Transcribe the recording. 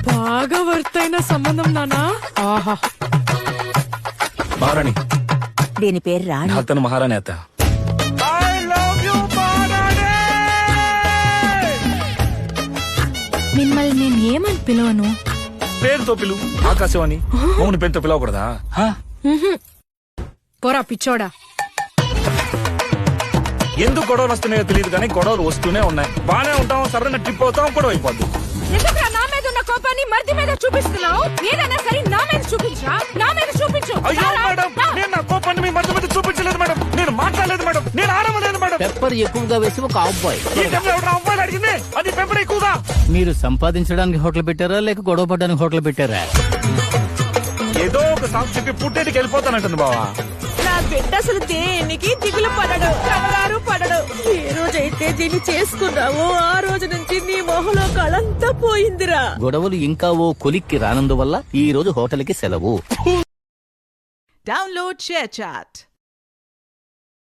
బాగా వర్తైన సంబంధం నానా. ఆహా, మహారాణి. దీని పేరు రాణి. అతను మహారాణి అత్త. మిమ్మల్ని నేను ఏమని పిలవను? పేరుతో పిలువు. ఆకాశవాణి. మౌని పేరుతో పిలవకూడదా? పోరా పిచ్చోడా. ఎందుకు గొడవలు వస్తున్నాయో తెలియదు కానీ గొడవలు వస్తూనే ఉన్నాయి. బానే ఉంటాం, సరైన ట్రిప్ అవుతాం, గొడవ అయిపోద్ది. ఎందుకురా నా మీద ఉన్న కోపాన్ని మర్ది మీద చూపిస్తున్నావు? ఏదైనా సరే నా మీద చూపించరా, నా మీద చూపించు. అయ్యో మేడం, నేను నా కోపాన్ని మీ మధ్య మీద చూపించలేదు మేడం. నేను మాట్లాడలేదు మేడం. నేను ఆడవలేదు మేడం. పెప్పర్ ఎక్కువగా వేసి ఒక అబ్బాయి. ఈ టైంలో ఎవరు అబ్బాయిలు అడిగింది? అది పెప్పర్ ఎక్కువగా. మీరు సంపాదించడానికి హోటల్ పెట్టారా లేక గొడవ పడడానికి హోటల్ పెట్టారా? ఏదో ఒక సాగు చెప్పి పుట్టేటికి వెళ్ళిపోతానంటుంది బావా. నా బిడ్డ అసలు దేనికి దిగులు పడడు, కంగారు పడడు. ఏ రోజైతే దీన్ని చేసుకున్నావో ఆ రోజు నుంచి నీ మొహంలో కళంతా పోయిందిరా. గొడవలు ఇంకా ఓ కొలిక్కి రానందువల్ల ఈ రోజు హోటల్ కి సెలవు. Download ShareChat.